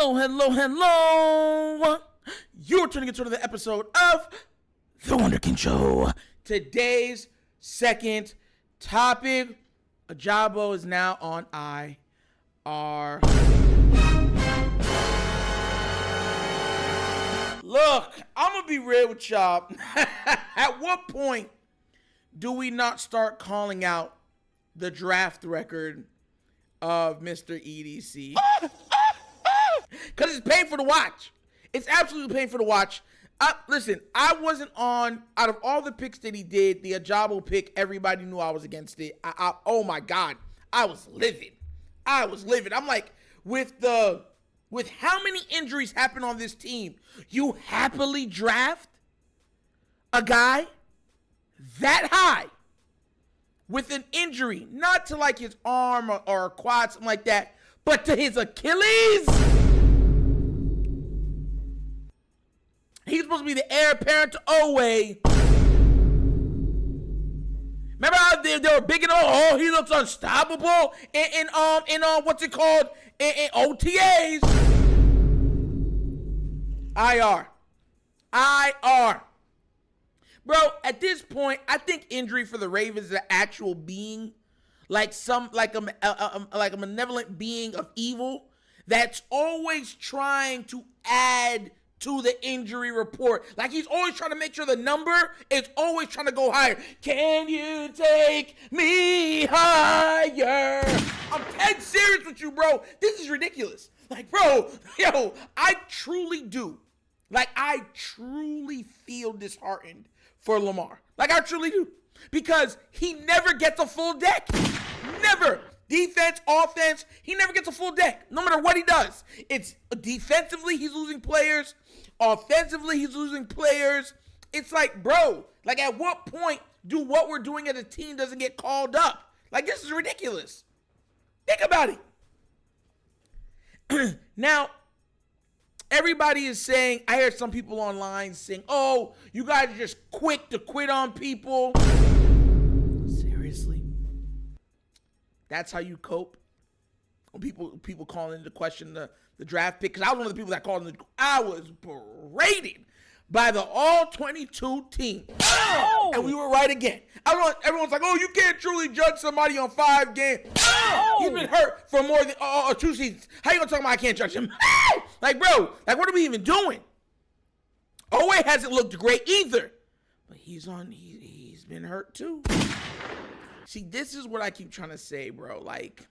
Hello, hello, hello. You're tuning into another episode of The Wunderkind Show. Today's second topic, Ojabo is now on IR. Look, I'm going to be real with y'all. At what point do we not start calling out the draft record of Mr. EDC? Because it's painful to watch. It's absolutely painful to watch. Listen, I wasn't on, out of all the picks that he did, the Ojabo pick, everybody knew I was against it. Oh my God, I was livid. I'm like, with how many injuries happen on this team, you happily draft a guy that high with an injury, not to like his arm or quad, something like that, but to his Achilles? He's supposed to be the heir apparent to Owe. Remember how they were big and he looks unstoppable in what's it called? In OTAs. IR. Bro, at this point, I think injury for the Ravens is an actual being, like a malevolent being of evil that's always trying to add to the injury report. Like he's always trying to make sure the number is always trying to go higher. Can you take me higher? I'm dead serious with you, bro. This is ridiculous. Like, bro, I truly do. Like, I truly feel disheartened for Lamar. Like, I truly do. Because he never gets a full deck. Never. Defense, offense, he never gets a full deck. No matter what he does. It's defensively, he's losing players. Offensively, he's losing players. It's like, bro, like at what point do what we're doing as a team doesn't get called up? Like, this is ridiculous. Think about it. Now, everybody is saying, I heard some people online saying, oh, you guys are just quick to quit on people. Seriously? That's how you cope? When people calling into question the draft pick? Because I was one of the people that called in. I was berated by the all-22 team. Oh! And we were right again. Everyone's like, oh, you can't truly judge somebody on 5 games. Oh! He's been hurt for more than 2 seasons. How you going to talk about I can't judge him? Like, bro, like, what are we even doing? Owe hasn't looked great either. But he's been hurt too. See, this is what I keep trying to say, bro. Like,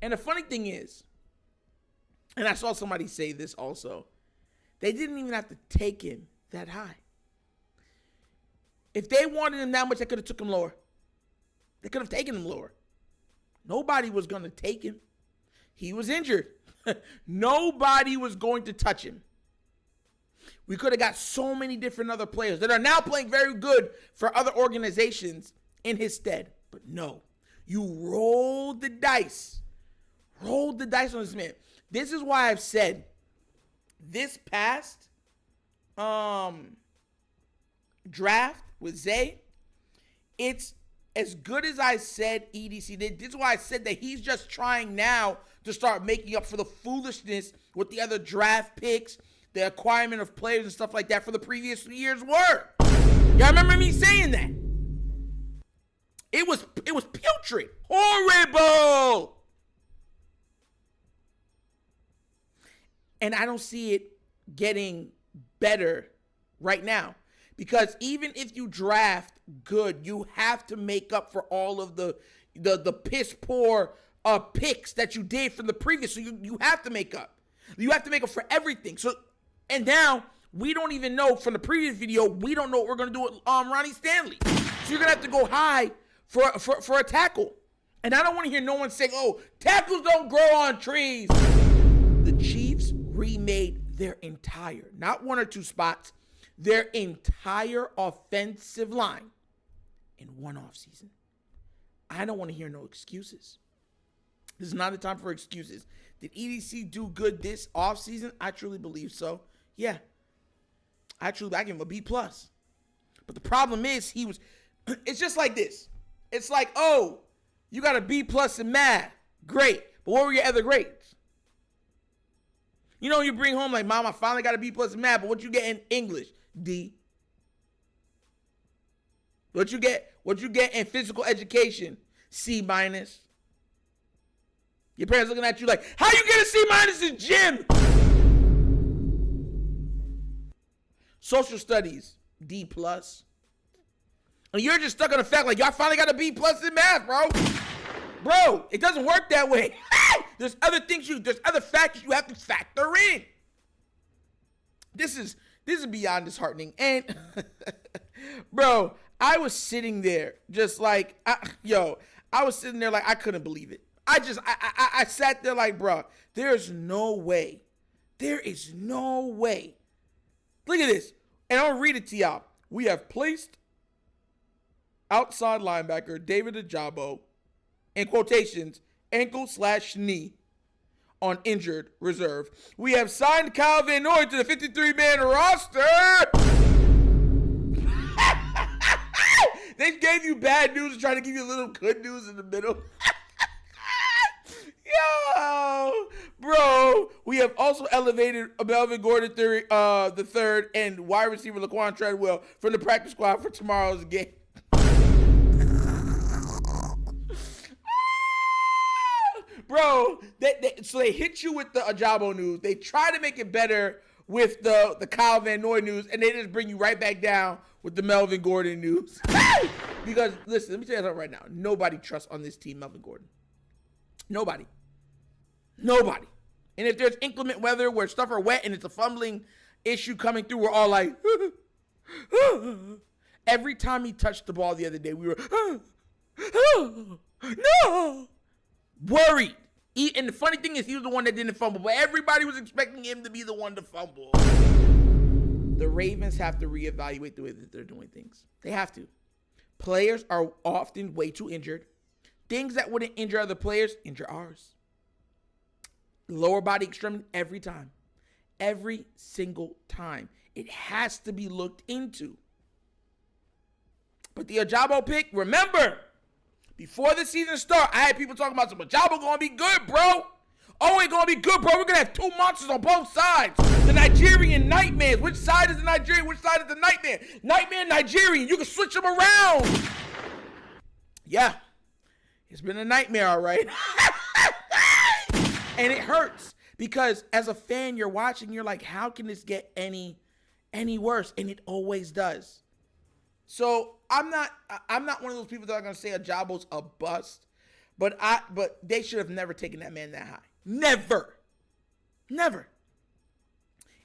and the funny thing is, and I saw somebody say this also, they didn't even have to take him that high. If they wanted him that much, they could have took him lower. They could have taken him lower. Nobody was going to take him. He was injured. Nobody was going to touch him. We could have got so many different other players that are now playing very good for other organizations in his stead. But no, you rolled the dice. Rolled the dice on this man. This is why I've said this past draft with Zay, it's as good as I said EDC did. This is why I said that he's just trying now to start making up for the foolishness with the other draft picks, the acquirement of players and stuff like that for the previous year's work. Y'all remember me saying that? It was putrid. Horrible. And I don't see it getting better right now. Because even if you draft good, you have to make up for all of the piss poor picks that you did from the previous. So you have to make up. You have to make up for everything. So, and now we don't even know from the previous video, we don't know what we're going to do with Ronnie Stanley. So you're going to have to go high for a tackle. And I don't want to hear no one saying, oh, tackles don't grow on trees. The Chiefs remade their entire, not 1 or 2 spots, their entire offensive line in 1 offseason. I don't want to hear no excuses. This is not the time for excuses. Did EDC do good this offseason? I truly believe so. Yeah. I give him a B+. But the problem is it's just like this. It's like, oh, you got a B+ in math. Great. But what were your other grades? You know, you bring home like, Mom, I finally got a B plus in math, but what you get in English? D. What you get in physical education? C minus. Your parents looking at you like, how you get a C minus in gym? Social studies, D plus. And you're just stuck on the fact like, y'all finally got a B plus in math, bro. Bro, it doesn't work that way. There's other factors you have to factor in. This is beyond disheartening. And bro, I was sitting there just like, I was sitting there like I couldn't believe it. I sat there like, bro, there's no way. There is no way. Look at this. And I'll read it to y'all. We have placed outside linebacker David Ojabo, in quotations, ankle/knee, on injured reserve. We have signed Kyle Van Noy to the 53-man roster. They gave you bad news and tried to give you a little good news in the middle. Yo, bro. We have also elevated Melvin Gordon the third and wide receiver Laquan Treadwell from the practice squad for tomorrow's game. Bro, so they hit you with the Ojabo news. They try to make it better with the Kyle Van Noy news, and they just bring you right back down with the Melvin Gordon news. Because, listen, let me tell you something right now. Nobody trusts on this team Melvin Gordon. Nobody. And if there's inclement weather where stuff are wet and it's a fumbling issue coming through, we're all like, every time he touched the ball the other day, we were, no, worried. And the funny thing is, he was the one that didn't fumble, but everybody was expecting him to be the one to fumble. The Ravens have to reevaluate the way that they're doing things. They have to. Players are often way too injured. Things that wouldn't injure other players, injure ours. Lower body extremity every time. Every single time. It has to be looked into. But the Ojabo pick, remember, before the season started, I had people talking about some Ojabo going to be good, bro. Oh, ain't going to be good, bro. We're going to have two monsters on both sides. The Nigerian nightmares. Which side is the Nigerian? Which side is the nightmare? Nightmare Nigerian. You can switch them around. Yeah. It's been a nightmare, all right. And it hurts because as a fan, you're watching, you're like, how can this get any worse? And it always does. So I'm not one of those people that are going to say Ojabo's a bust, but they should have never taken that man that high. Never.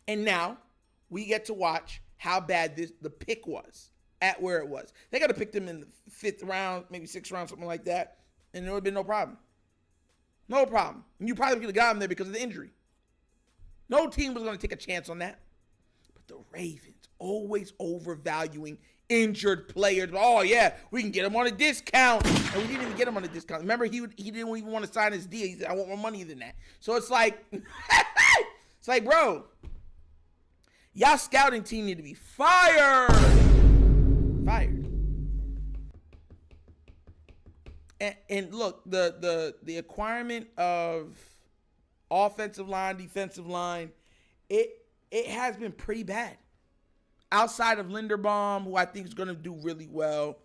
And now we get to watch how bad the pick was at where it was. They got to pick them in the 5th round, maybe 6th round, something like that. And there would have been no problem. No problem. And you probably could have got him there because of the injury. No team was going to take a chance on that. But the Ravens always overvaluing injured players. Oh, yeah, we can get him on a discount. And we didn't even get him on a discount. Remember, he didn't even want to sign his deal. He said, I want more money than that. So it's like, bro, y'all scouting team need to be fired. And look, the acquirement of offensive line, defensive line, it has been pretty bad. Outside of Linderbaum, who I think is going to do really well.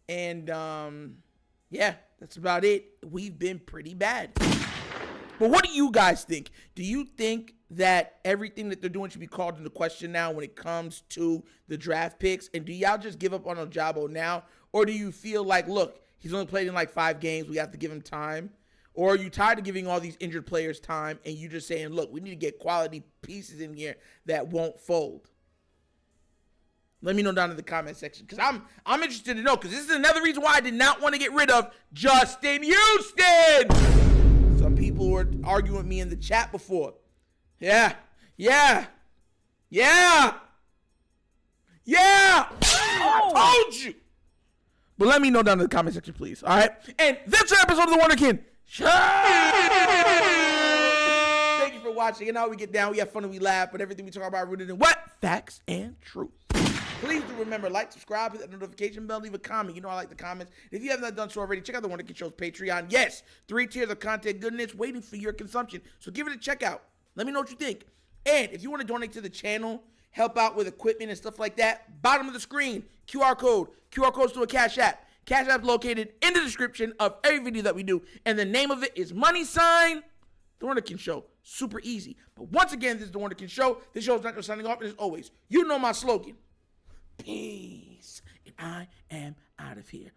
And, yeah, that's about it. We've been pretty bad. But what do you guys think? Do you think that everything that they're doing should be called into question now when it comes to the draft picks? And do y'all just give up on Ojabo now? Or do you feel like, look, he's only played in like 5 games. We have to give him time. Or are you tired of giving all these injured players time and you just saying, look, we need to get quality pieces in here that won't fold? Let me know down in the comment section because I'm interested to know because this is another reason why I did not want to get rid of Justin Houston. Some people were arguing with me in the chat before. Yeah. I told you. But let me know down in the comment section, please. All right? And that's an episode of The Wonder Kid Show. Thank you for watching. And how we get down, we have fun and we laugh, but everything we talk about rooted in what? Facts and truth. Please do remember, like, subscribe, hit that notification bell, leave a comment. You know I like the comments. If you have not done so already, check out The Wonder Kid Show's Patreon. Yes, 3 tiers of content goodness waiting for your consumption. So give it a check out. Let me know what you think. And if you want to donate to the channel, help out with equipment and stuff like that, bottom of the screen, QR code. QR code's to a Cash App. Cash App located in the description of every video that we do. And the name of it is $, The Wunderkind Show. Super easy. But once again, this is The Wunderkind Show. This show is not just signing off. And as always, you know my slogan. Peace. And I am out of here.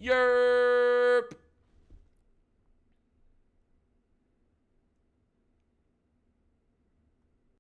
Yerp.